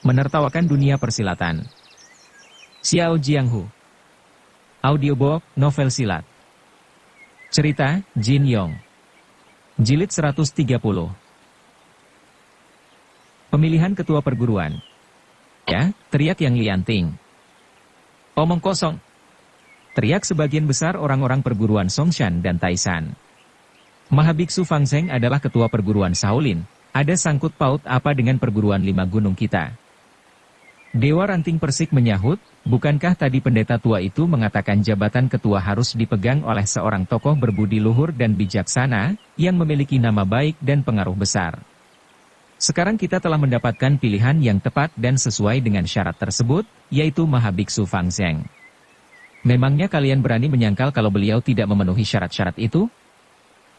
Menertawakan dunia persilatan. Xiao Jianghu. Audiobook, novel silat. Cerita, Jin Yong. Jilid 130. Pemilihan ketua perguruan. Ya, teriak yang lianting. Omong kosong. Teriak sebagian besar orang-orang perguruan Songshan dan Taishan. Mahabiksu Fang Zheng adalah ketua perguruan Shaolin. Ada sangkut paut apa dengan perguruan 5 gunung kita? Dewa Ranting Persik menyahut, bukankah tadi pendeta tua itu mengatakan jabatan ketua harus dipegang oleh seorang tokoh berbudi luhur dan bijaksana, yang memiliki nama baik dan pengaruh besar. Sekarang kita telah mendapatkan pilihan yang tepat dan sesuai dengan syarat tersebut, yaitu Mahabiksu Fang Zheng. Memangnya kalian berani menyangkal kalau beliau tidak memenuhi syarat-syarat itu?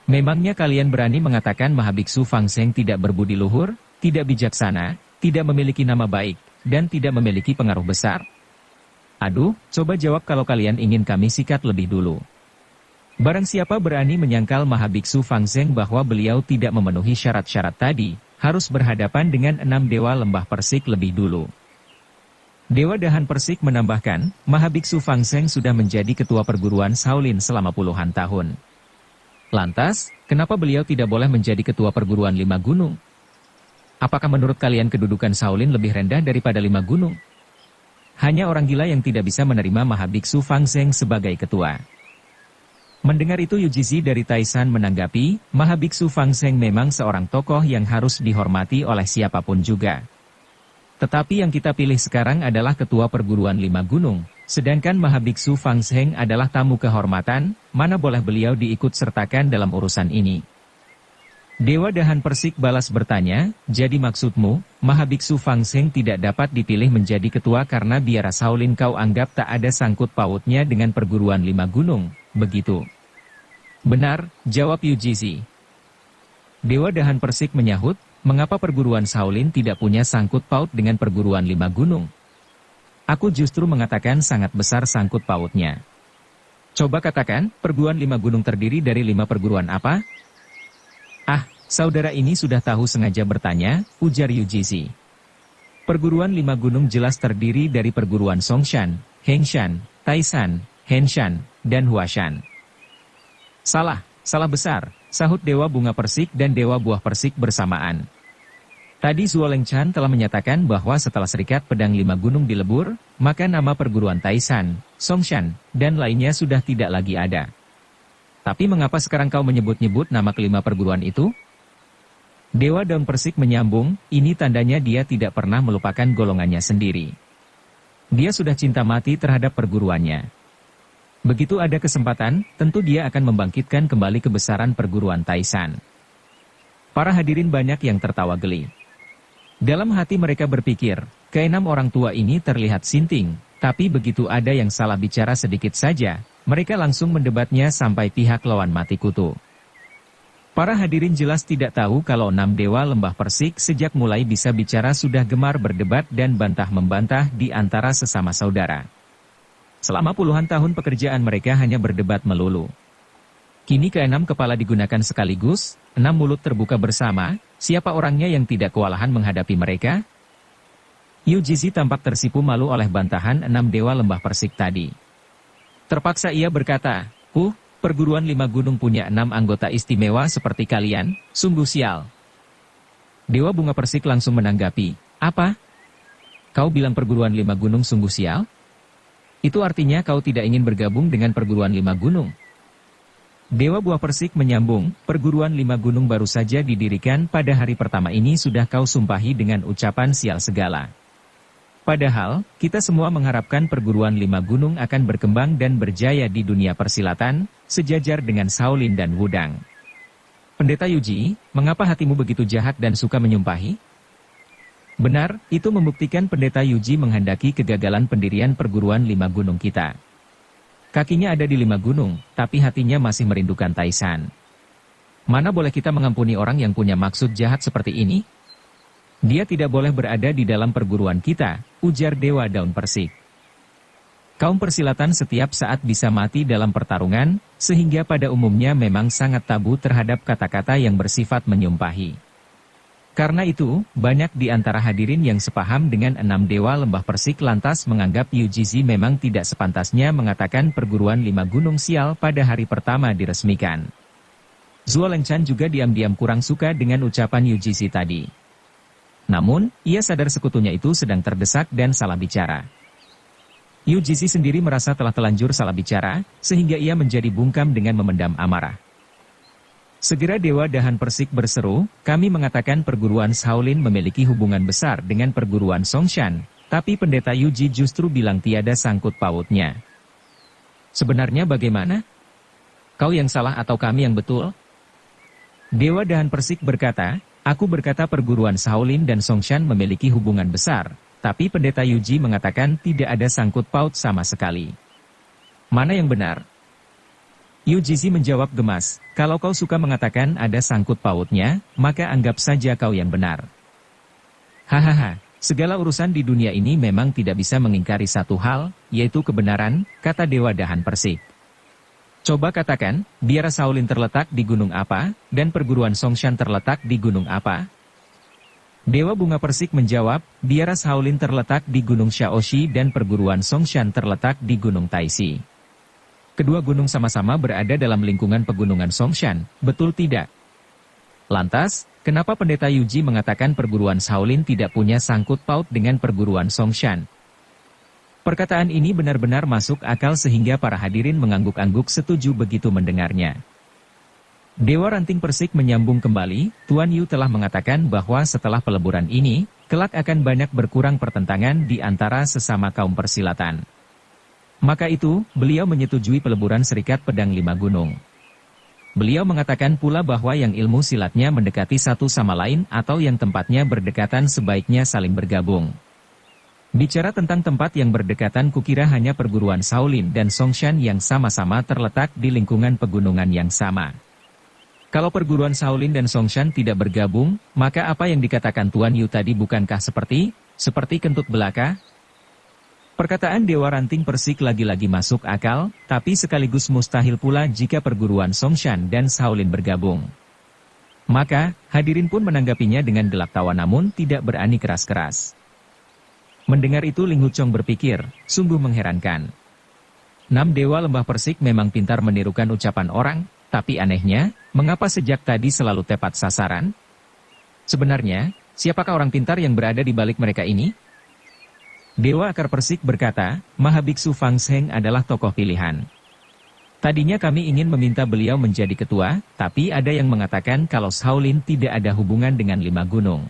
Memangnya kalian berani mengatakan Mahabiksu Fang Zheng tidak berbudi luhur, tidak bijaksana, tidak memiliki nama baik, dan tidak memiliki pengaruh besar? Aduh, coba jawab kalau kalian ingin kami sikat lebih dulu. Barang siapa berani menyangkal Mahabiksu Fang Zheng bahwa beliau tidak memenuhi syarat-syarat tadi, harus berhadapan dengan 6 dewa lembah Persik lebih dulu. Dewa Dahan Persik menambahkan, Mahabiksu Fang Zheng sudah menjadi ketua perguruan Shaolin selama puluhan tahun. Lantas, kenapa beliau tidak boleh menjadi ketua perguruan 5 gunung? Apakah menurut kalian kedudukan Shaolin lebih rendah daripada 5 gunung? Hanya orang gila yang tidak bisa menerima Mahabiksu Fang Zheng sebagai ketua. Mendengar itu Yujizi dari Taishan menanggapi, Mahabiksu Fang Zheng memang seorang tokoh yang harus dihormati oleh siapapun juga. Tetapi yang kita pilih sekarang adalah ketua perguruan 5 gunung, sedangkan Mahabiksu Fang Zheng adalah tamu kehormatan, mana boleh beliau diikut sertakan dalam urusan ini. Dewa Dahan Persik balas bertanya, jadi maksudmu, Mahabiksu Fang Zheng tidak dapat dipilih menjadi ketua karena biara Shaolin kau anggap tak ada sangkut pautnya dengan perguruan 5 gunung, begitu? Benar, jawab Yujizi. Dewa Dahan Persik menyahut, mengapa perguruan Shaolin tidak punya sangkut paut dengan perguruan 5 gunung? Aku justru mengatakan sangat besar sangkut pautnya. Coba katakan, perguruan 5 gunung terdiri dari 5 perguruan apa? Ah, saudara ini sudah tahu sengaja bertanya, ujar Yujizi. Perguruan 5 gunung jelas terdiri dari perguruan Songshan, Hengshan, Taishan, Henshan, dan Huashan. Salah besar, sahut Dewa Bunga Persik dan Dewa Buah Persik bersamaan. Tadi Zuo Lengchan telah menyatakan bahwa setelah Serikat Pedang 5 gunung dilebur, maka nama perguruan Taishan, Songshan, dan lainnya sudah tidak lagi ada. Tapi mengapa sekarang kau menyebut-nyebut nama kelima perguruan itu? Dewa Daun Persik menyambung, ini tandanya dia tidak pernah melupakan golongannya sendiri. Dia sudah cinta mati terhadap perguruannya. Begitu ada kesempatan, tentu dia akan membangkitkan kembali kebesaran perguruan Taishan. Para hadirin banyak yang tertawa geli. Dalam hati mereka berpikir, keenam orang tua ini terlihat sinting, tapi begitu ada yang salah bicara sedikit saja, mereka langsung mendebatnya sampai pihak lawan mati kutu. Para hadirin jelas tidak tahu kalau 6 dewa lembah Persik sejak mulai bisa bicara sudah gemar berdebat dan bantah-membantah di antara sesama saudara. Selama puluhan tahun pekerjaan mereka hanya berdebat melulu. Kini ke-6 kepala digunakan sekaligus, 6 mulut terbuka bersama, siapa orangnya yang tidak kewalahan menghadapi mereka? Yujizi tampak tersipu malu oleh bantahan 6 dewa lembah Persik tadi. Terpaksa ia berkata, perguruan 5 gunung punya 6 anggota istimewa seperti kalian, sungguh sial. Dewa Bunga Persik langsung menanggapi, apa? Kau bilang perguruan 5 gunung sungguh sial? Itu artinya kau tidak ingin bergabung dengan perguruan 5 gunung. Dewa Buah Persik menyambung, perguruan 5 gunung baru saja didirikan pada hari pertama ini sudah kau sumpahi dengan ucapan sial segala. Padahal, kita semua mengharapkan perguruan 5 gunung akan berkembang dan berjaya di dunia persilatan, sejajar dengan Shaolin dan Wudang. Pendeta Yuji, mengapa hatimu begitu jahat dan suka menyumpahi? Benar, itu membuktikan Pendeta Yuji menghendaki kegagalan pendirian perguruan 5 gunung kita. Kakinya ada di 5 gunung, tapi hatinya masih merindukan Taishan. Mana boleh kita mengampuni orang yang punya maksud jahat seperti ini? Dia tidak boleh berada di dalam perguruan kita, ujar Dewa Daun Persik. Kaum persilatan setiap saat bisa mati dalam pertarungan, sehingga pada umumnya memang sangat tabu terhadap kata-kata yang bersifat menyumpahi. Karena itu, banyak di antara hadirin yang sepaham dengan 6 dewa lembah Persik lantas menganggap UGC memang tidak sepantasnya mengatakan perguruan 5 gunung sial pada hari pertama diresmikan. Zhuo Lengchan juga diam-diam kurang suka dengan ucapan UGC tadi. Namun, ia sadar sekutunya itu sedang terdesak dan salah bicara. UGC sendiri merasa telah telanjur salah bicara, sehingga ia menjadi bungkam dengan memendam amarah. Segera Dewa Dahan Persik berseru, kami mengatakan perguruan Shaolin memiliki hubungan besar dengan perguruan Songshan, tapi pendeta Yuji justru bilang tiada sangkut pautnya. Sebenarnya bagaimana? Kau yang salah atau kami yang betul? Dewa Dahan Persik berkata, aku berkata perguruan Shaolin dan Songshan memiliki hubungan besar, tapi pendeta Yuji mengatakan tidak ada sangkut paut sama sekali. Mana yang benar? UGC menjawab gemas, kalau kau suka mengatakan ada sangkut pautnya, maka anggap saja kau yang benar. Hahaha, segala urusan di dunia ini memang tidak bisa mengingkari satu hal, yaitu kebenaran, kata Dewa Dahan Persik. Coba katakan, biara Shaolin terletak di gunung apa, dan perguruan Songshan terletak di gunung apa? Dewa Bunga Persik menjawab, biara Shaolin terletak di gunung Shaoxi dan perguruan Songshan terletak di gunung Taixi. Kedua gunung sama-sama berada dalam lingkungan pegunungan Songshan, betul tidak? Lantas, kenapa pendeta Yuji mengatakan perguruan Shaolin tidak punya sangkut paut dengan perguruan Songshan? Perkataan ini benar-benar masuk akal sehingga para hadirin mengangguk-angguk setuju begitu mendengarnya. Dewa Ranting Persik menyambung kembali, Tuan Yu telah mengatakan bahwa setelah peleburan ini, kelak akan banyak berkurang pertentangan di antara sesama kaum persilatan. Maka itu, beliau menyetujui peleburan Serikat Pedang Lima Gunung. Beliau mengatakan pula bahwa yang ilmu silatnya mendekati satu sama lain atau yang tempatnya berdekatan sebaiknya saling bergabung. Bicara tentang tempat yang berdekatan kukira hanya perguruan Shaolin dan Songshan yang sama-sama terletak di lingkungan pegunungan yang sama. Kalau perguruan Shaolin dan Songshan tidak bergabung, maka apa yang dikatakan Tuan Yu tadi bukankah seperti kentut belaka? Perkataan Dewa Ranting Persik lagi-lagi masuk akal, tapi sekaligus mustahil pula jika perguruan Songshan dan Shaolin bergabung. Maka, hadirin pun menanggapinya dengan gelak tawa namun tidak berani keras-keras. Mendengar itu Ling Huchong berpikir, sungguh mengherankan. 6 Dewa Lembah Persik memang pintar menirukan ucapan orang, tapi anehnya, mengapa sejak tadi selalu tepat sasaran? Sebenarnya, siapakah orang pintar yang berada di balik mereka ini? Dewa Akar Persik berkata, Mahabiksu Fang Zheng adalah tokoh pilihan. Tadinya kami ingin meminta beliau menjadi ketua, tapi ada yang mengatakan kalau Shaolin tidak ada hubungan dengan 5 gunung.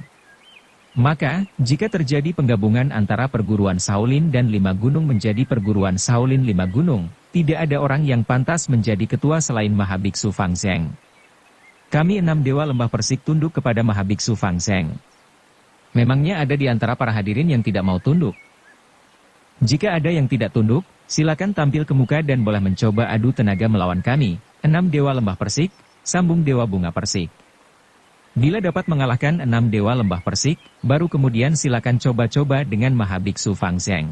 Maka, jika terjadi penggabungan antara perguruan Shaolin dan 5 gunung menjadi perguruan Shaolin 5 gunung, tidak ada orang yang pantas menjadi ketua selain Mahabiksu Fang Zheng. Kami 6 Dewa Lembah Persik tunduk kepada Mahabiksu Fang Zheng. Memangnya ada di antara para hadirin yang tidak mau tunduk? Jika ada yang tidak tunduk, silakan tampil ke muka dan boleh mencoba adu tenaga melawan kami, 6 Dewa Lembah Persik, sambung Dewa Bunga Persik. Bila dapat mengalahkan 6 Dewa Lembah Persik, baru kemudian silakan coba-coba dengan Mahabiksu Fang Zheng.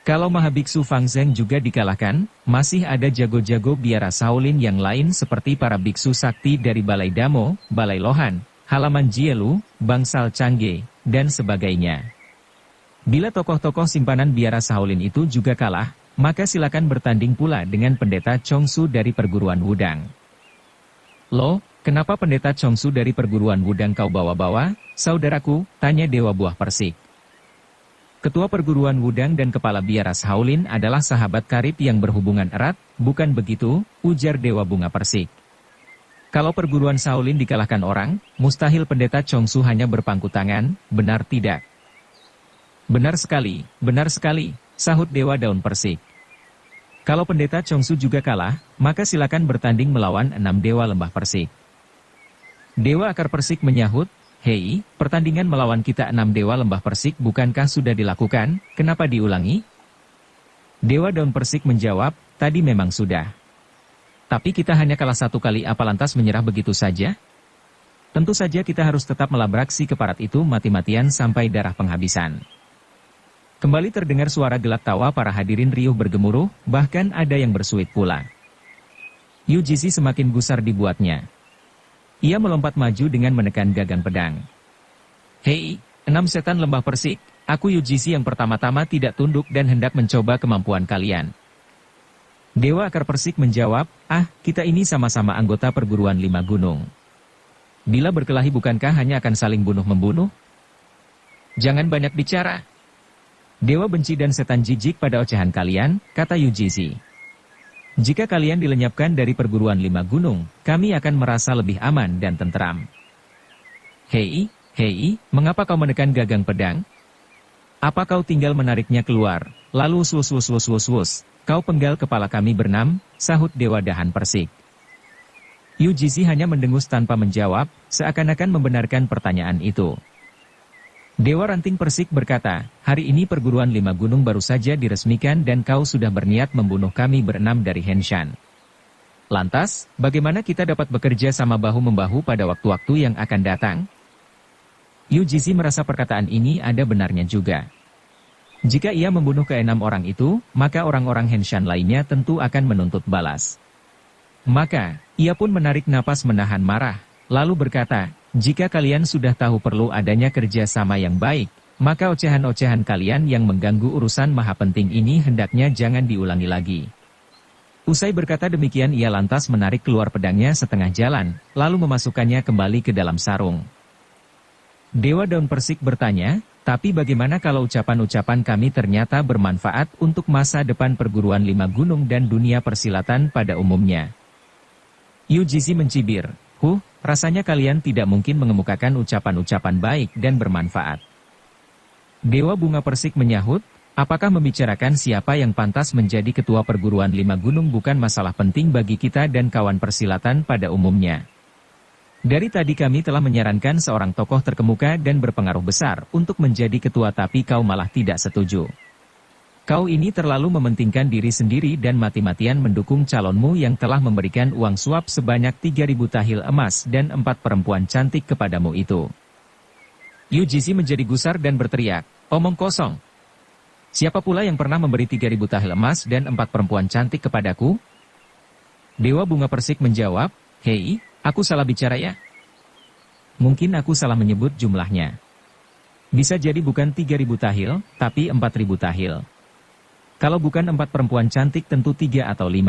Kalau Mahabiksu Fang Zheng juga dikalahkan, masih ada jago-jago biara Shaolin yang lain seperti para biksu sakti dari Balai Damo, Balai Lohan, Halaman Jielu, Bangsal Cangge, dan sebagainya. Bila tokoh-tokoh simpanan biara Shaolin itu juga kalah, maka silakan bertanding pula dengan pendeta Chongsu dari perguruan Wudang. Loh, kenapa pendeta Chongsu dari perguruan Wudang kau bawa-bawa, saudaraku? Tanya Dewa Buah Persik. Ketua perguruan Wudang dan kepala biara Shaolin adalah sahabat karib yang berhubungan erat, bukan begitu? Ujar Dewa Bunga Persik. Kalau perguruan Shaolin dikalahkan orang, mustahil pendeta Chongsu hanya berpangku tangan, benar tidak? Benar sekali, sahut Dewa Daun Persik. Kalau pendeta Chongsu juga kalah, maka silakan bertanding melawan 6 Dewa Lembah Persik. Dewa Akar Persik menyahut, hei, pertandingan melawan kita 6 Dewa Lembah Persik bukankah sudah dilakukan, kenapa diulangi? Dewa Daun Persik menjawab, tadi memang sudah. Tapi kita hanya kalah 1 kali, apa lantas menyerah begitu saja? Tentu saja kita harus tetap melabrak si keparat itu mati-matian sampai darah penghabisan. Kembali terdengar suara gelak tawa para hadirin riuh bergemuruh, bahkan ada yang bersuit pula. UGC semakin gusar dibuatnya. Ia melompat maju dengan menekan gagang pedang. Hei, 6 setan lembah persik, aku Yujizi yang pertama-tama tidak tunduk dan hendak mencoba kemampuan kalian. Dewa akar persik menjawab, kita ini sama-sama anggota perguruan 5 gunung. Bila berkelahi bukankah hanya akan saling bunuh-membunuh? Jangan banyak bicara. Dewa benci dan setan jijik pada ocehan kalian, kata Yujizi. Jika kalian dilenyapkan dari perguruan 5 gunung, kami akan merasa lebih aman dan tentram. Hei, mengapa kau menekan gagang pedang? Apa kau tinggal menariknya keluar, lalu wus, kau penggal kepala kami berenam, sahut Dewa Dahan Persik. Yujizi hanya mendengus tanpa menjawab, seakan-akan membenarkan pertanyaan itu. Dewa Ranting Persik berkata, hari ini perguruan 5 gunung baru saja diresmikan dan kau sudah berniat membunuh kami berenam dari Henshan. Lantas, bagaimana kita dapat bekerja sama bahu-membahu pada waktu-waktu yang akan datang? Yujizi merasa perkataan ini ada benarnya juga. Jika ia membunuh ke-6 orang itu, maka orang-orang Henshan lainnya tentu akan menuntut balas. Maka, ia pun menarik napas menahan marah, lalu berkata, jika kalian sudah tahu perlu adanya kerja sama yang baik, maka ocehan-ocehan kalian yang mengganggu urusan maha penting ini hendaknya jangan diulangi lagi. Usai berkata demikian ia lantas menarik keluar pedangnya setengah jalan, lalu memasukkannya kembali ke dalam sarung. Dewa Daun Persik bertanya, tapi bagaimana kalau ucapan-ucapan kami ternyata bermanfaat untuk masa depan perguruan 5 gunung dan dunia persilatan pada umumnya? Yujizi mencibir, rasanya kalian tidak mungkin mengemukakan ucapan-ucapan baik dan bermanfaat. Dewa Bunga Persik menyahut, apakah membicarakan siapa yang pantas menjadi ketua perguruan 5 gunung bukan masalah penting bagi kita dan kawan persilatan pada umumnya? Dari tadi kami telah menyarankan seorang tokoh terkemuka dan berpengaruh besar untuk menjadi ketua tapi kau malah tidak setuju. Kau ini terlalu mementingkan diri sendiri dan mati-matian mendukung calonmu yang telah memberikan uang suap sebanyak 3.000 tahil emas dan 4 perempuan cantik kepadamu itu. Yujizi menjadi gusar dan berteriak, omong kosong. Siapa pula yang pernah memberi 3.000 tahil emas dan 4 perempuan cantik kepadaku? Dewa Bunga Persik menjawab, hei, aku salah bicara ya? Mungkin aku salah menyebut jumlahnya. Bisa jadi bukan 3.000 tahil, tapi 4.000 tahil. Kalau bukan 4 perempuan cantik tentu 3 atau 5.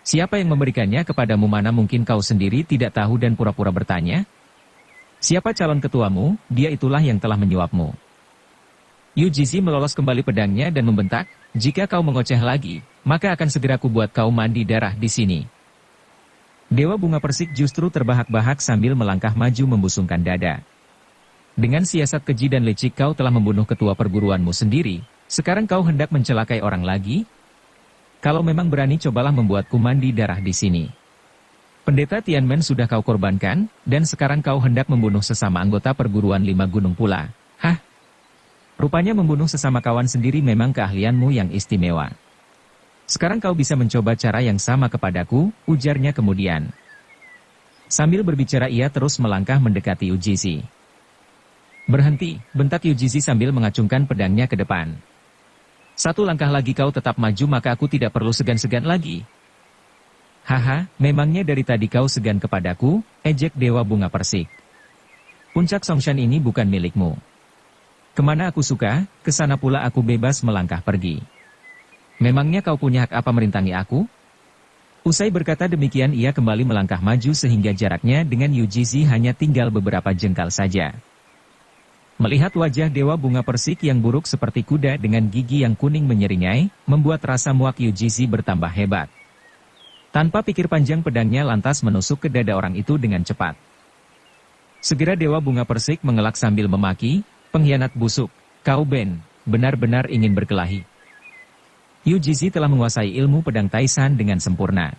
Siapa yang memberikannya kepadamu mana mungkin kau sendiri tidak tahu dan pura-pura bertanya? Siapa calon ketuamu, dia itulah yang telah menyuapmu. Yujizi melolos kembali pedangnya dan membentak, jika kau mengoceh lagi, maka akan segera kubuat kau mandi darah di sini. Dewa Bunga Persik justru terbahak-bahak sambil melangkah maju membusungkan dada. Dengan siasat keji dan licik kau telah membunuh ketua perguruanmu sendiri, sekarang kau hendak mencelakai orang lagi? Kalau memang berani cobalah membuatku mandi darah di sini. Pendeta Tianmen sudah kau korbankan, dan sekarang kau hendak membunuh sesama anggota perguruan 5 gunung pula. Hah? Rupanya membunuh sesama kawan sendiri memang keahlianmu yang istimewa. Sekarang kau bisa mencoba cara yang sama kepadaku, ujarnya kemudian. Sambil berbicara ia terus melangkah mendekati Yujizi. Berhenti, bentak Yujizi sambil mengacungkan pedangnya ke depan. Satu langkah lagi kau tetap maju maka aku tidak perlu segan-segan lagi. Haha, memangnya dari tadi kau segan kepadaku, ejek Dewa Bunga Persik. Puncak Songshan ini bukan milikmu. Kemana aku suka, kesana pula aku bebas melangkah pergi. Memangnya kau punya hak apa merintangi aku? Usai berkata demikian ia kembali melangkah maju sehingga jaraknya dengan Yujizi hanya tinggal beberapa jengkal saja. Melihat wajah Dewa Bunga Persik yang buruk seperti kuda dengan gigi yang kuning menyeringai, membuat rasa muak Yujizi bertambah hebat. Tanpa pikir panjang pedangnya lantas menusuk ke dada orang itu dengan cepat. Segera Dewa Bunga Persik mengelak sambil memaki, pengkhianat busuk, kau benar-benar ingin berkelahi. Yujizi telah menguasai ilmu pedang Taisan dengan sempurna.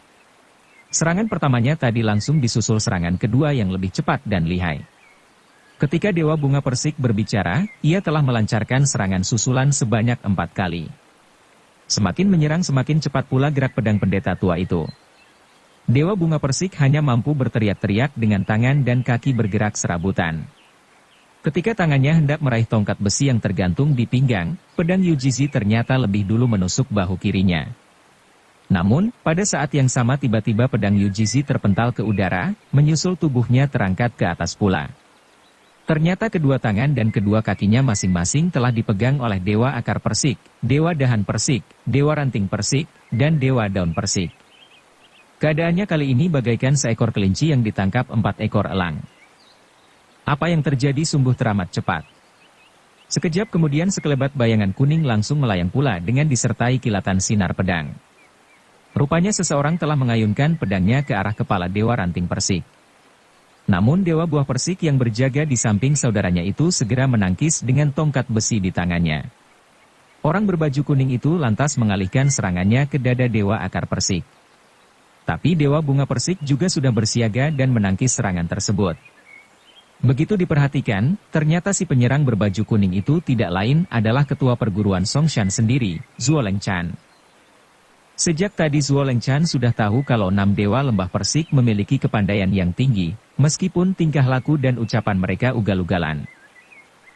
Serangan pertamanya tadi langsung disusul serangan kedua yang lebih cepat dan lihai. Ketika Dewa Bunga Persik berbicara, ia telah melancarkan serangan susulan sebanyak 4 kali. Semakin menyerang semakin cepat pula gerak pedang pendeta tua itu. Dewa Bunga Persik hanya mampu berteriak-teriak dengan tangan dan kaki bergerak serabutan. Ketika tangannya hendak meraih tongkat besi yang tergantung di pinggang, pedang Yujizi ternyata lebih dulu menusuk bahu kirinya. Namun, pada saat yang sama tiba-tiba pedang Yujizi terpental ke udara, menyusul tubuhnya terangkat ke atas pula. Ternyata kedua tangan dan kedua kakinya masing-masing telah dipegang oleh Dewa Akar Persik, Dewa Dahan Persik, Dewa Ranting Persik, dan Dewa Daun Persik. Keadaannya kali ini bagaikan seekor kelinci yang ditangkap 4 ekor elang. Apa yang terjadi sungguh teramat cepat. Sekejap kemudian sekelebat bayangan kuning langsung melayang pula dengan disertai kilatan sinar pedang. Rupanya seseorang telah mengayunkan pedangnya ke arah kepala Dewa Ranting Persik. Namun Dewa Buah Persik yang berjaga di samping saudaranya itu segera menangkis dengan tongkat besi di tangannya. Orang berbaju kuning itu lantas mengalihkan serangannya ke dada Dewa Akar Persik. Tapi Dewa Bunga Persik juga sudah bersiaga dan menangkis serangan tersebut. Begitu diperhatikan, ternyata si penyerang berbaju kuning itu tidak lain adalah ketua perguruan Songshan sendiri, Zuo Lengchan. Sejak tadi Zuo Lengchan sudah tahu kalau 6 Dewa Lembah Persik memiliki kepandaian yang tinggi, meskipun tingkah laku dan ucapan mereka ugal-ugalan.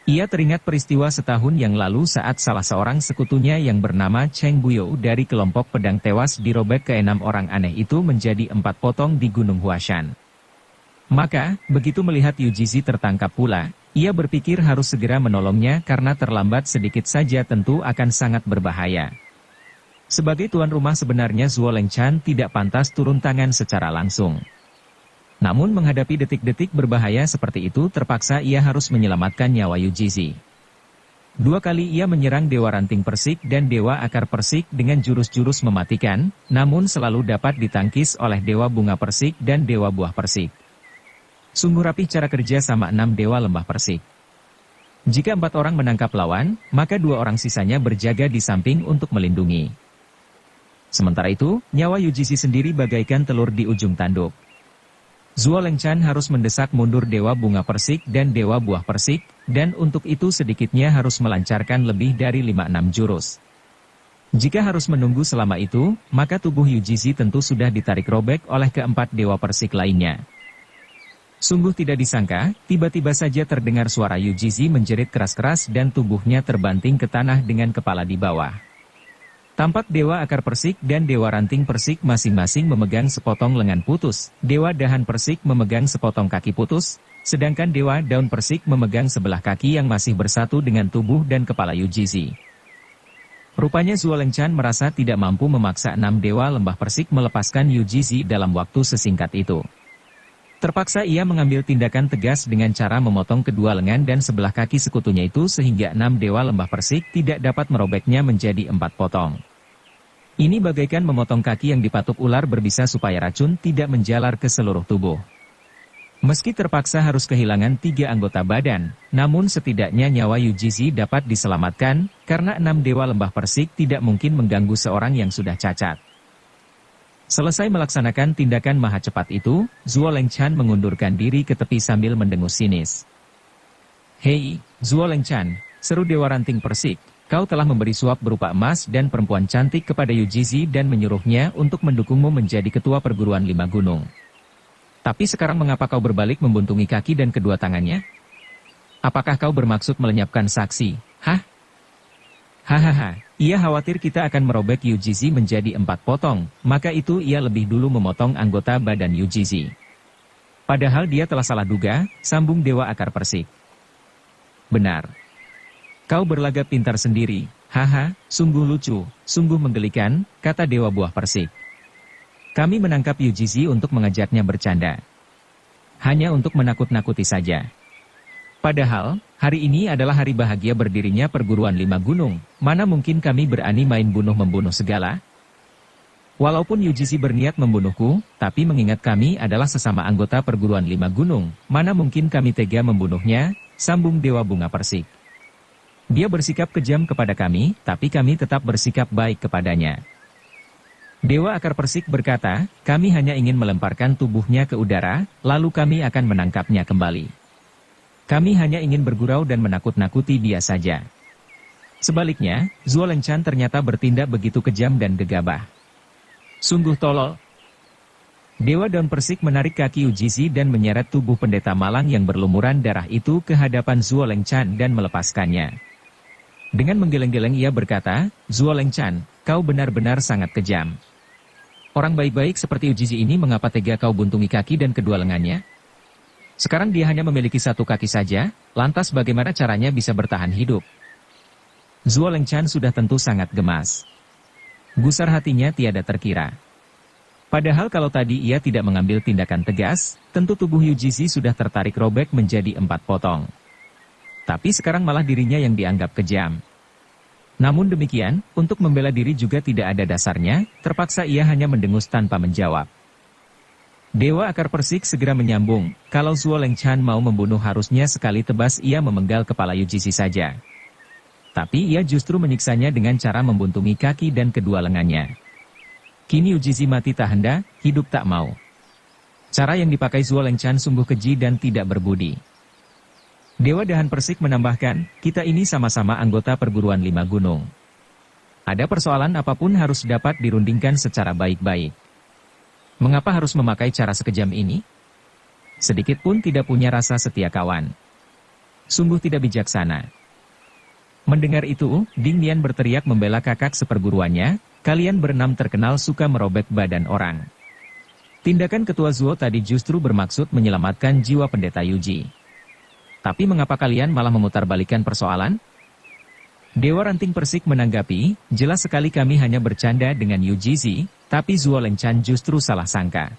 Ia teringat peristiwa setahun yang lalu saat salah seorang sekutunya yang bernama Cheng Buyo dari kelompok pedang tewas dirobek ke 6 orang aneh itu menjadi 4 potong di Gunung Huashan. Maka, begitu melihat Yu Jizi tertangkap pula, ia berpikir harus segera menolongnya karena terlambat sedikit saja tentu akan sangat berbahaya. Sebagai tuan rumah sebenarnya Zuo Lengchan tidak pantas turun tangan secara langsung. Namun menghadapi detik-detik berbahaya seperti itu terpaksa ia harus menyelamatkan nyawa Yu Jizi. 2 kali ia menyerang Dewa Ranting Persik dan Dewa Akar Persik dengan jurus-jurus mematikan, namun selalu dapat ditangkis oleh Dewa Bunga Persik dan Dewa Buah Persik. Sungguh rapih cara kerja sama 6 Dewa Lembah Persik. Jika 4 orang menangkap lawan, maka 2 orang sisanya berjaga di samping untuk melindungi. Sementara itu, nyawa Yu Jizi sendiri bagaikan telur di ujung tanduk. Zuo Lengchan harus mendesak mundur Dewa Bunga Persik dan Dewa Buah Persik, dan untuk itu sedikitnya harus melancarkan lebih dari 5-6 jurus. Jika harus menunggu selama itu, maka tubuh Yu Jizi tentu sudah ditarik robek oleh keempat Dewa Persik lainnya. Sungguh tidak disangka, tiba-tiba saja terdengar suara Yu Jizi menjerit keras-keras dan tubuhnya terbanting ke tanah dengan kepala di bawah. Tampak Dewa Akar Persik dan Dewa Ranting Persik masing-masing memegang sepotong lengan putus, Dewa Dahan Persik memegang sepotong kaki putus, sedangkan Dewa Daun Persik memegang sebelah kaki yang masih bersatu dengan tubuh dan kepala Yu Jizi. Rupanya Zuo Lengchan merasa tidak mampu memaksa 6 Dewa Lembah Persik melepaskan Yu Jizi dalam waktu sesingkat itu. Terpaksa ia mengambil tindakan tegas dengan cara memotong kedua lengan dan sebelah kaki sekutunya itu sehingga 6 Dewa Lembah Persik tidak dapat merobeknya menjadi 4 potong. Ini bagaikan memotong kaki yang dipatuk ular berbisa supaya racun tidak menjalar ke seluruh tubuh. Meski terpaksa harus kehilangan 3 anggota badan, namun setidaknya nyawa Yu Jizi dapat diselamatkan, karena 6 Dewa Lembah Persik tidak mungkin mengganggu seorang yang sudah cacat. Selesai melaksanakan tindakan maha cepat itu, Zuo Lengchan mengundurkan diri ke tepi sambil mendengus sinis. "Hei, Zuo Lengchan," seru Dewa Ranting Persik, "kau telah memberi suap berupa emas dan perempuan cantik kepada Yu Jizi dan menyuruhnya untuk mendukungmu menjadi ketua perguruan 5 gunung. Tapi sekarang mengapa kau berbalik membuntungi kaki dan kedua tangannya? Apakah kau bermaksud melenyapkan saksi? Hah? Hahaha, ia khawatir kita akan merobek Yu Jizi menjadi 4 potong, maka itu ia lebih dulu memotong anggota badan Yu Jizi. Padahal dia telah salah duga," sambung Dewa Akar Persik. "Benar. Kau berlagak pintar sendiri, haha, sungguh lucu, sungguh menggelikan," kata Dewa Buah Persik. "Kami menangkap Yu Jizi untuk mengajaknya bercanda. Hanya untuk menakut-nakuti saja. Padahal, hari ini adalah hari bahagia berdirinya perguruan 5 gunung, mana mungkin kami berani main bunuh-membunuh segala? Walaupun Yu Jizi berniat membunuhku, tapi mengingat kami adalah sesama anggota perguruan 5 gunung, mana mungkin kami tega membunuhnya," sambung Dewa Bunga Persik. "Dia bersikap kejam kepada kami, tapi kami tetap bersikap baik kepadanya." Dewa Akar Persik berkata, "Kami hanya ingin melemparkan tubuhnya ke udara, lalu kami akan menangkapnya kembali. Kami hanya ingin bergurau dan menakut-nakuti dia saja." Sebaliknya, Zuo Lengchan ternyata bertindak begitu kejam dan gegabah. Sungguh tolol. Dewa Daun Persik menarik kaki Yu Jizi dan menyeret tubuh pendeta malang yang berlumuran darah itu ke hadapan Zuo Lengchan dan melepaskannya. Dengan menggeleng-geleng ia berkata, "Zuo Lengchan, kau benar-benar sangat kejam. Orang baik-baik seperti Yu Jizi ini mengapa tega kau buntungi kaki dan kedua lengannya? Sekarang dia hanya memiliki satu kaki saja, lantas bagaimana caranya bisa bertahan hidup? Zuo Lengchan sudah tentu sangat gemas. Gusar hatinya tiada terkira. Padahal kalau tadi ia tidak mengambil tindakan tegas, tentu tubuh Yu Jizi sudah tertarik robek menjadi 4 potong. Tapi sekarang malah dirinya yang dianggap kejam. Namun demikian, untuk membela diri juga tidak ada dasarnya, terpaksa ia hanya mendengus tanpa menjawab. Dewa akar persik segera menyambung, kalau Zuo Lengchan mau membunuh harusnya sekali tebas ia memenggal kepala Yu Jizi saja. Tapi ia justru menyiksanya dengan cara membuntungi kaki dan kedua lengannya. Kini Yu Jizi mati tak hendak, hidup tak mau. Cara yang dipakai Zuo Lengchan sungguh keji dan tidak berbudi. Dewa dahan persik menambahkan, kita ini sama-sama anggota perguruan 5 gunung. Ada persoalan apapun harus dapat dirundingkan secara baik-baik. Mengapa harus memakai cara sekejam ini? Sedikit pun tidak punya rasa setia kawan. Sungguh tidak bijaksana. Mendengar itu, Ding Nian berteriak membela kakak seperguruannya, kalian berenam terkenal suka merobek badan orang. Tindakan ketua Zuo tadi justru bermaksud menyelamatkan jiwa pendeta Yuji. Tapi mengapa kalian malah memutarbalikkan persoalan? Dewa Ranting Persik menanggapi, jelas sekali kami hanya bercanda dengan Yu Jizi, tapi Zuo Lengchan justru salah sangka.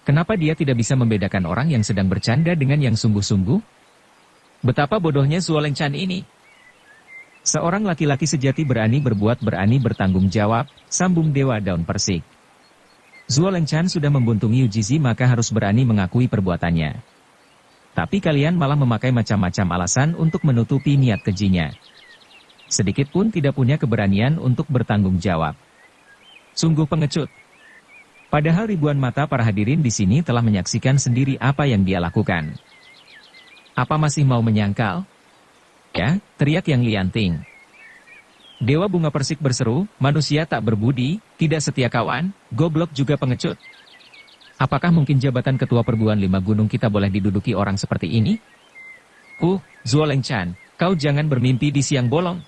Kenapa dia tidak bisa membedakan orang yang sedang bercanda dengan yang sungguh-sungguh? Betapa bodohnya Zuo Lengchan ini. Seorang laki-laki sejati berani berbuat berani bertanggung jawab, sambung Dewa Daun Persik. Zuo Lengchan sudah membuntungi Yu Jizi maka harus berani mengakui perbuatannya. Tapi kalian malah memakai macam-macam alasan untuk menutupi niat kejinya. Sedikit pun tidak punya keberanian untuk bertanggung jawab. Sungguh pengecut. Padahal ribuan mata para hadirin di sini telah menyaksikan sendiri apa yang dia lakukan. Apa masih mau menyangkal? Ya, teriak yang lianting. Dewa Bunga Persik berseru, manusia tak berbudi, tidak setia kawan, goblok juga pengecut. Apakah mungkin jabatan ketua perguruan 5 gunung kita boleh diduduki orang seperti ini? Zuo Lengchan, kau jangan bermimpi di siang bolong.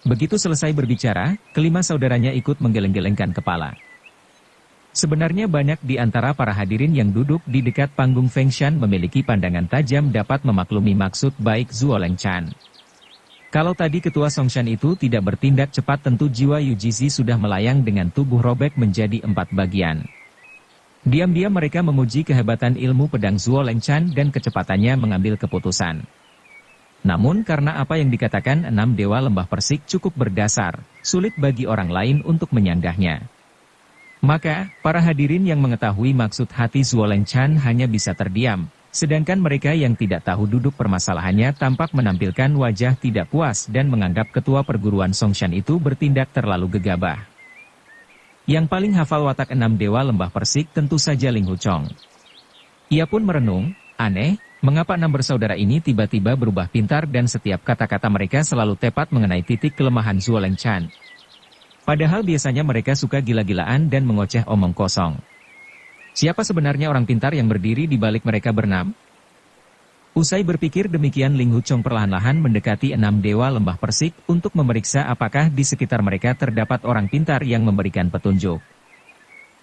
Begitu selesai berbicara, kelima saudaranya ikut menggeleng-gelengkan kepala. Sebenarnya banyak di antara para hadirin yang duduk di dekat panggung Fengshan memiliki pandangan tajam dapat memaklumi maksud baik Zuo Lengchan. Kalau tadi ketua Songshan itu tidak bertindak cepat tentu jiwa Yu Jizi sudah melayang dengan tubuh robek menjadi 4 bagian. Diam-diam mereka memuji kehebatan ilmu pedang Zuo Lengchan dan kecepatannya mengambil keputusan. Namun karena apa yang dikatakan 6 dewa lembah persik cukup berdasar, sulit bagi orang lain untuk menyanggahnya. Maka, para hadirin yang mengetahui maksud hati Zuo Lengchan hanya bisa terdiam, sedangkan mereka yang tidak tahu duduk permasalahannya tampak menampilkan wajah tidak puas dan menganggap ketua perguruan Songshan itu bertindak terlalu gegabah. Yang paling hafal watak 6 dewa lembah persik tentu saja Ling Huchong. Ia pun merenung, aneh, mengapa 6 bersaudara ini tiba-tiba berubah pintar dan setiap kata-kata mereka selalu tepat mengenai titik kelemahan Zuo Lengchan. Padahal biasanya mereka suka gila-gilaan dan mengoceh omong kosong. Siapa sebenarnya orang pintar yang berdiri di balik mereka bernam? Usai berpikir demikian Ling Huchong perlahan-lahan mendekati 6 dewa lembah persik untuk memeriksa apakah di sekitar mereka terdapat orang pintar yang memberikan petunjuk.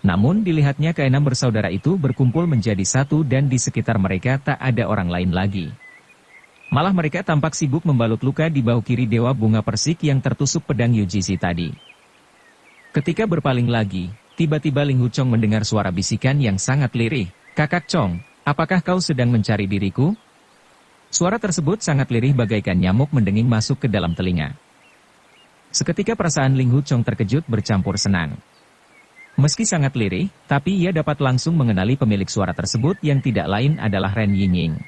Namun dilihatnya ke 6 bersaudara itu berkumpul menjadi satu dan di sekitar mereka tak ada orang lain lagi. Malah mereka tampak sibuk membalut luka di bahu kiri dewa bunga persik yang tertusuk pedang Yu Jizi tadi. Ketika berpaling lagi, tiba-tiba Ling Huchong mendengar suara bisikan yang sangat lirih. Kakak Chong, apakah kau sedang mencari diriku? Suara tersebut sangat lirih bagaikan nyamuk mendenging masuk ke dalam telinga. Seketika perasaan Ling Huchong terkejut bercampur senang. Meski sangat lirih, tapi ia dapat langsung mengenali pemilik suara tersebut yang tidak lain adalah Ren Yingying.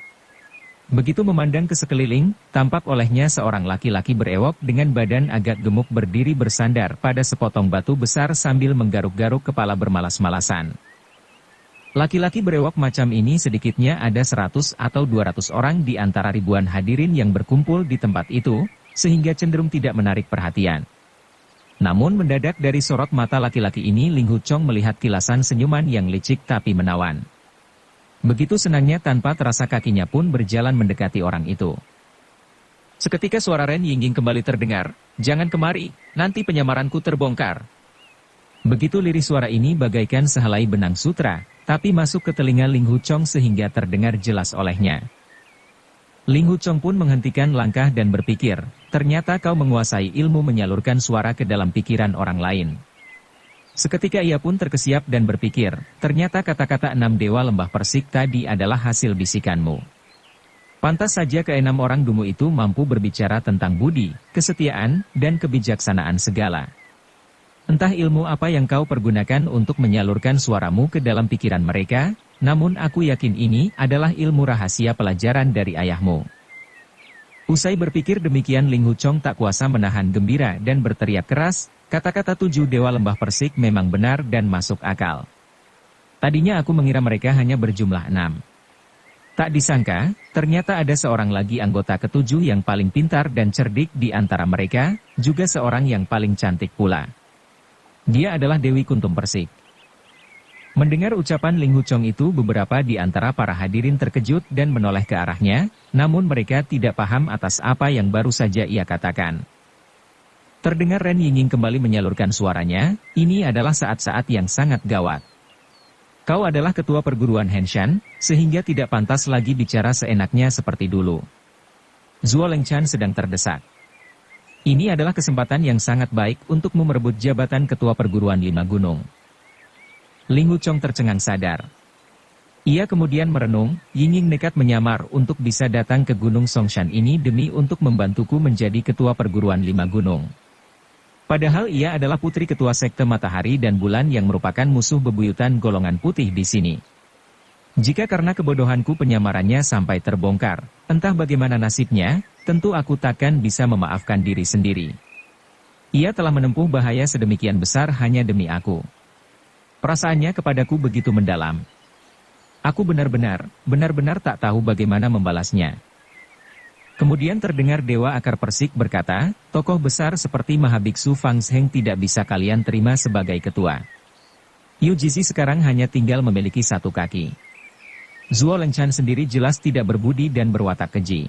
Begitu memandang ke sekeliling, tampak olehnya seorang laki-laki berewok dengan badan agak gemuk berdiri bersandar pada sepotong batu besar sambil menggaruk-garuk kepala bermalas-malasan. Laki-laki berewok macam ini sedikitnya ada 100 atau 200 orang di antara ribuan hadirin yang berkumpul di tempat itu, sehingga cenderung tidak menarik perhatian. Namun mendadak dari sorot mata laki-laki ini Ling Huchong melihat kilasan senyuman yang licik tapi menawan. Begitu senangnya tanpa terasa kakinya pun berjalan mendekati orang itu. Seketika suara Ren Yingying kembali terdengar, jangan kemari, nanti penyamaranku terbongkar. Begitu lirih suara ini bagaikan sehelai benang sutra, tapi masuk ke telinga Ling Huchong sehingga terdengar jelas olehnya. Ling Huchong pun menghentikan langkah dan berpikir, ternyata kau menguasai ilmu menyalurkan suara ke dalam pikiran orang lain. Seketika ia pun terkesiap dan berpikir, ternyata kata-kata 6 dewa lembah Persik tadi adalah hasil bisikanmu. Pantas saja keenam orang dungu itu mampu berbicara tentang budi, kesetiaan, dan kebijaksanaan segala. Entah ilmu apa yang kau pergunakan untuk menyalurkan suaramu ke dalam pikiran mereka, namun aku yakin ini adalah ilmu rahasia pelajaran dari ayahmu. Usai berpikir demikian Ling Huchong tak kuasa menahan gembira dan berteriak keras, kata-kata 7 dewa lembah Persik memang benar dan masuk akal. Tadinya aku mengira mereka hanya berjumlah 6. Tak disangka, ternyata ada seorang lagi anggota ke-7 yang paling pintar dan cerdik di antara mereka, juga seorang yang paling cantik pula. Dia adalah Dewi Kuntum Persik. Mendengar ucapan Ling Huchong itu beberapa di antara para hadirin terkejut dan menoleh ke arahnya, namun mereka tidak paham atas apa yang baru saja ia katakan. Terdengar Ren Yingying kembali menyalurkan suaranya, ini adalah saat-saat yang sangat gawat. Kau adalah ketua perguruan Henshan, sehingga tidak pantas lagi bicara seenaknya seperti dulu. Zuo Lengchan sedang terdesak. Ini adalah kesempatan yang sangat baik untukmu merebut jabatan ketua perguruan 5 gunung. Ling Huchong tercengang sadar. Ia kemudian merenung, Yingying nekat menyamar untuk bisa datang ke Gunung Songshan ini demi untuk membantuku menjadi ketua perguruan 5 gunung. Padahal ia adalah putri ketua sekte Matahari dan Bulan yang merupakan musuh bebuyutan golongan putih di sini. Jika karena kebodohanku penyamarannya sampai terbongkar, entah bagaimana nasibnya, tentu aku takkan bisa memaafkan diri sendiri. Ia telah menempuh bahaya sedemikian besar hanya demi aku. Perasaannya kepadaku begitu mendalam. Aku benar-benar tak tahu bagaimana membalasnya. Kemudian terdengar Dewa Akar Persik berkata, tokoh besar seperti Mahabiksu Fang Zheng tidak bisa kalian terima sebagai ketua. Yu Jizi sekarang hanya tinggal memiliki 1 kaki. Zuo Lengchan sendiri jelas tidak berbudi dan berwatak keji.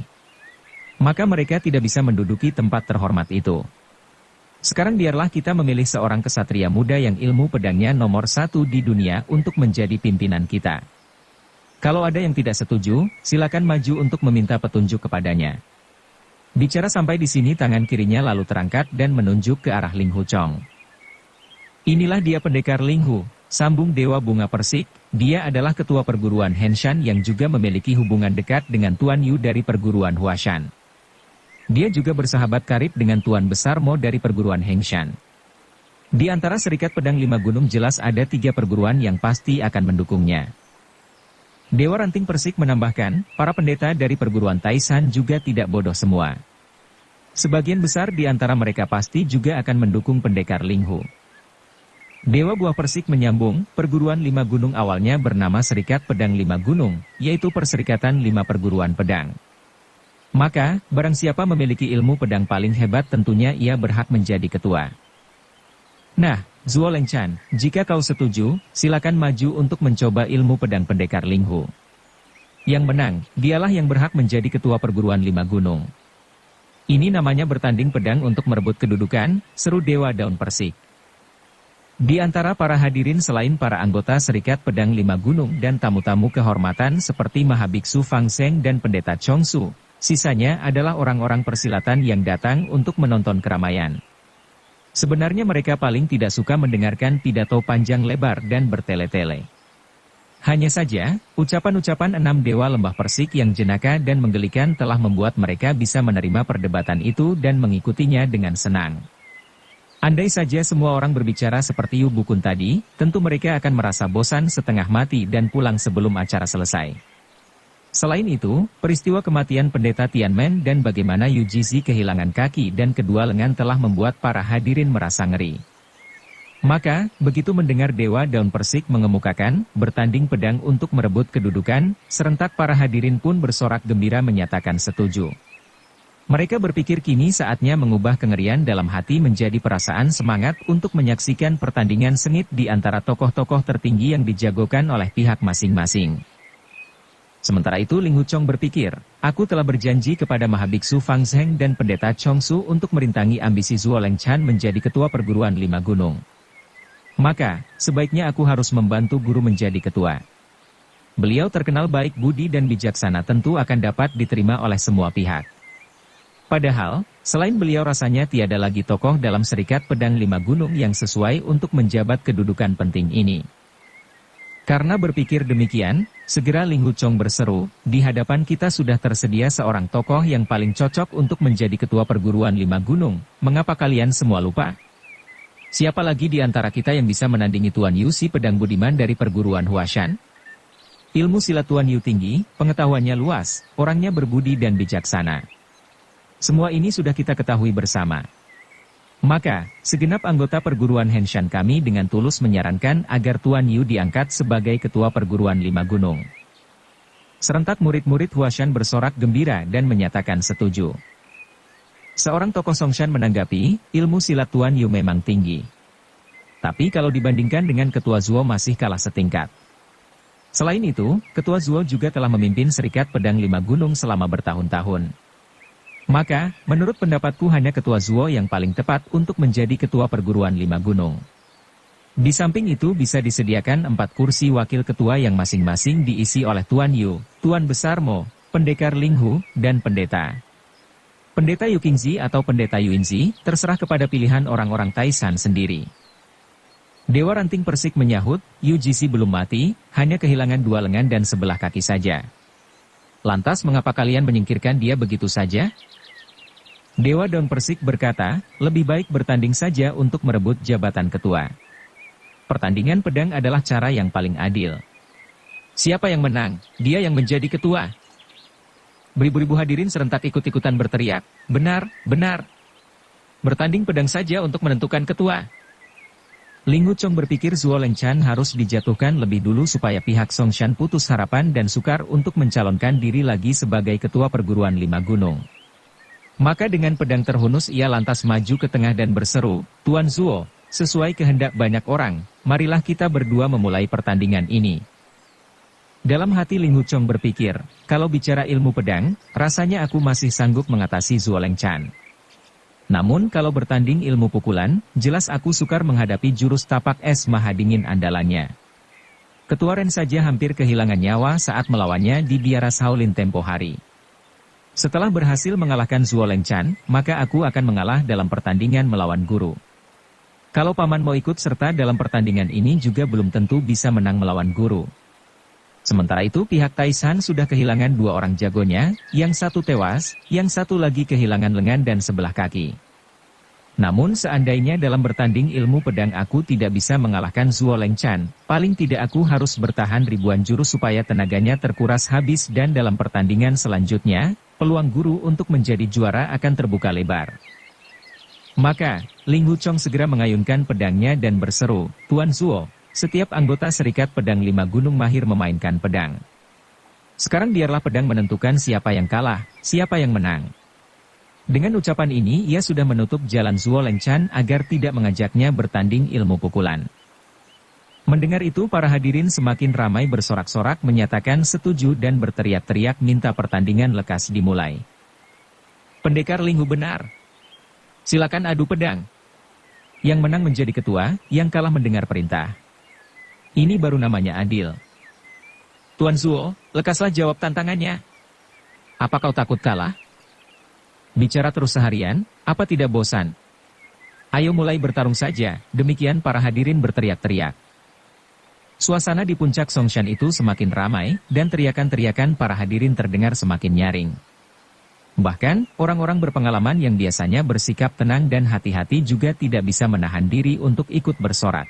Maka mereka tidak bisa menduduki tempat terhormat itu. Sekarang biarlah kita memilih seorang kesatria muda yang ilmu pedangnya nomor 1 di dunia untuk menjadi pimpinan kita. Kalau ada yang tidak setuju, silakan maju untuk meminta petunjuk kepadanya. Bicara sampai di sini tangan kirinya lalu terangkat dan menunjuk ke arah Ling Huchong. Inilah dia pendekar Ling Hu, sambung Dewa Bunga Persik, dia adalah ketua perguruan Henshan yang juga memiliki hubungan dekat dengan Tuan Yu dari perguruan Huashan. Dia juga bersahabat karib dengan Tuan Besar Mo dari perguruan Hengshan. Di antara Serikat Pedang 5 Gunung jelas ada 3 perguruan yang pasti akan mendukungnya. Dewa Ranting Persik menambahkan, para pendeta dari perguruan Taisan juga tidak bodoh semua. Sebagian besar di antara mereka pasti juga akan mendukung pendekar Ling Hu. Dewa Buah Persik menyambung, perguruan 5 gunung awalnya bernama Serikat Pedang 5 Gunung, yaitu Perserikatan 5 Perguruan Pedang. Maka, barang siapa memiliki ilmu pedang paling hebat tentunya ia berhak menjadi ketua. Nah, Zuo Lengchan, jika kau setuju, silakan maju untuk mencoba ilmu pedang pendekar Ling Hu. Yang menang, dialah yang berhak menjadi ketua perguruan 5 gunung. Ini namanya bertanding pedang untuk merebut kedudukan, seru Dewa Daun Persik. Di antara para hadirin selain para anggota Serikat Pedang 5 Gunung dan tamu-tamu kehormatan seperti Mahabiksu Fang Zheng dan Pendeta Chongsu, sisanya adalah orang-orang persilatan yang datang untuk menonton keramaian. Sebenarnya mereka paling tidak suka mendengarkan pidato panjang lebar dan bertele-tele. Hanya saja, ucapan-ucapan 6 dewa lembah Persik yang jenaka dan menggelikan telah membuat mereka bisa menerima perdebatan itu dan mengikutinya dengan senang. Andai saja semua orang berbicara seperti Yu Bukun tadi, tentu mereka akan merasa bosan setengah mati dan pulang sebelum acara selesai. Selain itu, peristiwa kematian pendeta Tianmen dan bagaimana Yu Jizi kehilangan kaki dan kedua lengan telah membuat para hadirin merasa ngeri. Maka, begitu mendengar Dewa Daun Persik mengemukakan, bertanding pedang untuk merebut kedudukan, serentak para hadirin pun bersorak gembira menyatakan setuju. Mereka berpikir kini saatnya mengubah kengerian dalam hati menjadi perasaan semangat untuk menyaksikan pertandingan sengit di antara tokoh-tokoh tertinggi yang dijagokan oleh pihak masing-masing. Sementara itu Ling Huchong berpikir, aku telah berjanji kepada Mahabiksu Fang Zheng dan Pendeta Chongsu untuk merintangi ambisi Zuo Lengchan menjadi ketua perguruan 5 gunung. Maka, sebaiknya aku harus membantu guru menjadi ketua. Beliau terkenal baik budi dan bijaksana, tentu akan dapat diterima oleh semua pihak. Padahal, selain beliau rasanya tiada lagi tokoh dalam Serikat Pedang Lima Gunung yang sesuai untuk menjabat kedudukan penting ini. Karena berpikir demikian, segera Ling Huchong berseru, di hadapan kita sudah tersedia seorang tokoh yang paling cocok untuk menjadi ketua perguruan Lima Gunung, mengapa kalian semua lupa? Siapa lagi di antara kita yang bisa menandingi Tuan Yu si pedang budiman dari perguruan Huashan? Ilmu silat Tuan Yu tinggi, pengetahuannya luas, orangnya berbudi dan bijaksana. Semua ini sudah kita ketahui bersama. Maka, segenap anggota perguruan Henshan kami dengan tulus menyarankan agar Tuan Yu diangkat sebagai ketua perguruan Lima Gunung. Serentak murid-murid Huashan bersorak gembira dan menyatakan setuju. Seorang tokoh Songshan menanggapi, ilmu silat Tuan Yu memang tinggi. Tapi kalau dibandingkan dengan ketua Zuo masih kalah setingkat. Selain itu, ketua Zuo juga telah memimpin Serikat Pedang Lima Gunung selama bertahun-tahun. Maka, menurut pendapatku hanya ketua Zuo yang paling tepat untuk menjadi ketua perguruan Lima Gunung. Di samping itu bisa disediakan 4 kursi wakil ketua yang masing-masing diisi oleh Tuan Yu, Tuan Besar Mo, Pendekar Ling Hu, dan Pendeta. Pendeta Yu Qingzi atau Pendeta Yuinzi, terserah kepada pilihan orang-orang Taisan sendiri. Dewa Ranting Persik menyahut, Yu Jisi belum mati, hanya kehilangan 2 lengan dan sebelah kaki saja. Lantas mengapa kalian menyingkirkan dia begitu saja? Dewa Daun Persik berkata, lebih baik bertanding saja untuk merebut jabatan ketua. Pertandingan pedang adalah cara yang paling adil. Siapa yang menang, dia yang menjadi ketua. Beribu-ribu hadirin serentak ikut-ikutan berteriak, benar, benar. Bertanding pedang saja untuk menentukan ketua. Ling Huchong berpikir Zuo Lengchan harus dijatuhkan lebih dulu supaya pihak Songshan putus harapan dan sukar untuk mencalonkan diri lagi sebagai ketua perguruan Lima Gunung. Maka dengan pedang terhunus ia lantas maju ke tengah dan berseru, Tuan Zuo, sesuai kehendak banyak orang, marilah kita berdua memulai pertandingan ini. Dalam hati Ling Huchong berpikir, kalau bicara ilmu pedang, rasanya aku masih sanggup mengatasi Zuo Lengchan. Namun kalau bertanding ilmu pukulan, jelas aku sukar menghadapi jurus tapak es maha dingin andalannya. Ketua Ren saja hampir kehilangan nyawa saat melawannya di biara Shaolin tempo hari. Setelah berhasil mengalahkan Zuo Lengchan, maka aku akan mengalah dalam pertandingan melawan guru. Kalau paman mau ikut serta dalam pertandingan ini juga belum tentu bisa menang melawan guru. Sementara itu pihak Taisan sudah kehilangan 2 orang jagonya, yang satu tewas, yang satu lagi kehilangan lengan dan sebelah kaki. Namun seandainya dalam bertanding ilmu pedang aku tidak bisa mengalahkan Zuo Lengchan, paling tidak aku harus bertahan ribuan jurus supaya tenaganya terkuras habis dan dalam pertandingan selanjutnya, peluang guru untuk menjadi juara akan terbuka lebar. Maka, Ling Huchong segera mengayunkan pedangnya dan berseru, Tuan Zuo, setiap anggota Serikat Pedang Lima Gunung mahir memainkan pedang. Sekarang biarlah pedang menentukan siapa yang kalah, siapa yang menang. Dengan ucapan ini ia sudah menutup jalan Zuo Lengchan agar tidak mengajaknya bertanding ilmu pukulan. Mendengar itu para hadirin semakin ramai bersorak-sorak menyatakan setuju dan berteriak-teriak minta pertandingan lekas dimulai. Pendekar Ling Hu benar. Silakan adu pedang. Yang menang menjadi ketua, yang kalah mendengar perintah. Ini baru namanya adil. Tuan Zuo, lekaslah jawab tantangannya. Apa kau takut kalah? Bicara terus seharian, apa tidak bosan? Ayo mulai bertarung saja, demikian para hadirin berteriak-teriak. Suasana di puncak Songshan itu semakin ramai, dan teriakan-teriakan para hadirin terdengar semakin nyaring. Bahkan, orang-orang berpengalaman yang biasanya bersikap tenang dan hati-hati juga tidak bisa menahan diri untuk ikut bersorak.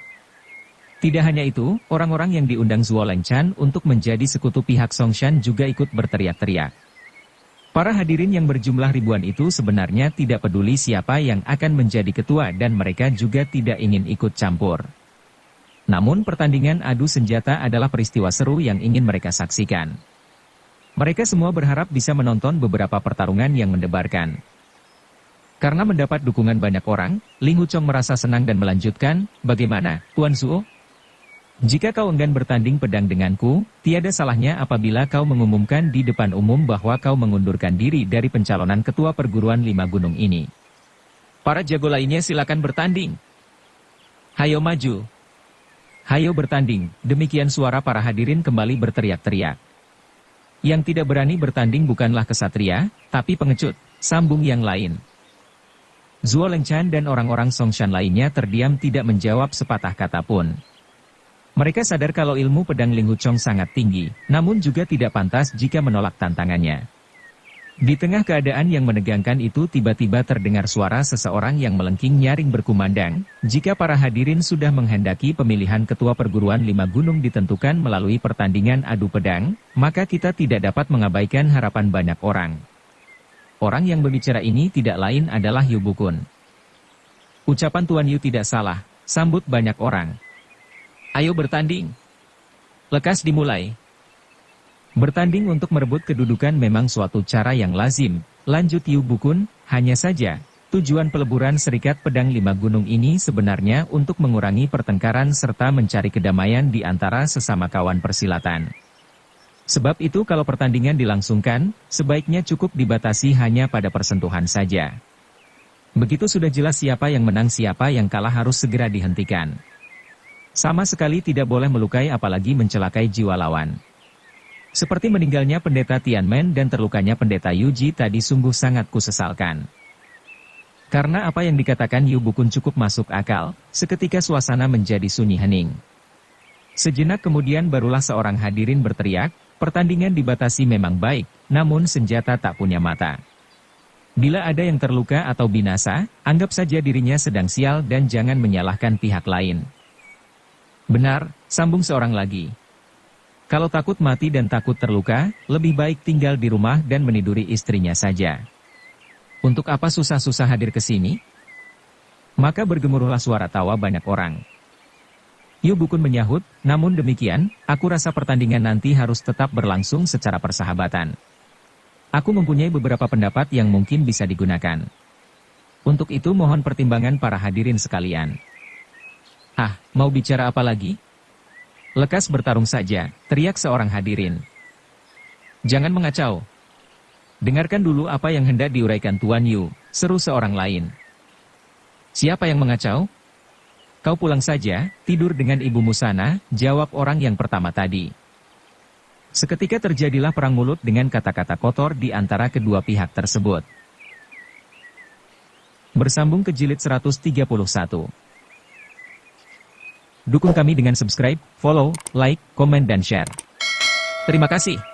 Tidak hanya itu, orang-orang yang diundang Zuo Lengchan untuk menjadi sekutu pihak Songshan juga ikut berteriak-teriak. Para hadirin yang berjumlah ribuan itu sebenarnya tidak peduli siapa yang akan menjadi ketua dan mereka juga tidak ingin ikut campur. Namun pertandingan adu senjata adalah peristiwa seru yang ingin mereka saksikan. Mereka semua berharap bisa menonton beberapa pertarungan yang mendebarkan. Karena mendapat dukungan banyak orang, Ling Huchong merasa senang dan melanjutkan, bagaimana, Tuan Zuo? Jika kau enggan bertanding pedang denganku, tiada salahnya apabila kau mengumumkan di depan umum bahwa kau mengundurkan diri dari pencalonan ketua perguruan Lima Gunung ini. Para jago lainnya silakan bertanding. Hayo maju. Hayo bertanding, demikian suara para hadirin kembali berteriak-teriak. Yang tidak berani bertanding bukanlah kesatria, tapi pengecut, sambung yang lain. Zuo Lengchan dan orang-orang Songshan lainnya terdiam tidak menjawab sepatah kata pun. Mereka sadar kalau ilmu pedang Ling Huchong sangat tinggi, namun juga tidak pantas jika menolak tantangannya. Di tengah keadaan yang menegangkan itu tiba-tiba terdengar suara seseorang yang melengking nyaring berkumandang, jika para hadirin sudah menghendaki pemilihan ketua perguruan 5 gunung ditentukan melalui pertandingan adu pedang, maka kita tidak dapat mengabaikan harapan banyak orang. Orang yang berbicara ini tidak lain adalah Yu Bukun. Ucapan Tuan Yu tidak salah, sambut banyak orang. Ayo bertanding. Lekas dimulai. Bertanding untuk merebut kedudukan memang suatu cara yang lazim, lanjut Yu Bukun, hanya saja, tujuan peleburan Serikat Pedang 5 Gunung ini sebenarnya untuk mengurangi pertengkaran serta mencari kedamaian di antara sesama kawan persilatan. Sebab itu kalau pertandingan dilangsungkan, sebaiknya cukup dibatasi hanya pada persentuhan saja. Begitu sudah jelas siapa yang menang siapa yang kalah harus segera dihentikan. Sama sekali tidak boleh melukai apalagi mencelakai jiwa lawan. Seperti meninggalnya pendeta Tianmen dan terlukanya pendeta Yuji tadi sungguh sangat kusesalkan. Karena apa yang dikatakan Yu Bukun cukup masuk akal, seketika suasana menjadi sunyi hening. Sejenak kemudian barulah seorang hadirin berteriak, pertandingan dibatasi memang baik, namun senjata tak punya mata. Bila ada yang terluka atau binasa, anggap saja dirinya sedang sial dan jangan menyalahkan pihak lain. Benar, sambung seorang lagi. Kalau takut mati dan takut terluka, lebih baik tinggal di rumah dan meniduri istrinya saja. Untuk apa susah-susah hadir ke sini? Maka bergemuruhlah suara tawa banyak orang. Yu Bukun menyahut, namun demikian, aku rasa pertandingan nanti harus tetap berlangsung secara persahabatan. Aku mempunyai beberapa pendapat yang mungkin bisa digunakan. Untuk itu mohon pertimbangan para hadirin sekalian. Ah, mau bicara apa lagi? Lekas bertarung saja, teriak seorang hadirin. Jangan mengacau. Dengarkan dulu apa yang hendak diuraikan Tuan Yu, seru seorang lain. Siapa yang mengacau? Kau pulang saja, tidur dengan ibumu sana, jawab orang yang pertama tadi. Seketika terjadilah perang mulut dengan kata-kata kotor di antara kedua pihak tersebut. Bersambung ke jilid 131. Dukung kami dengan subscribe, follow, like, komen dan share. Terima kasih.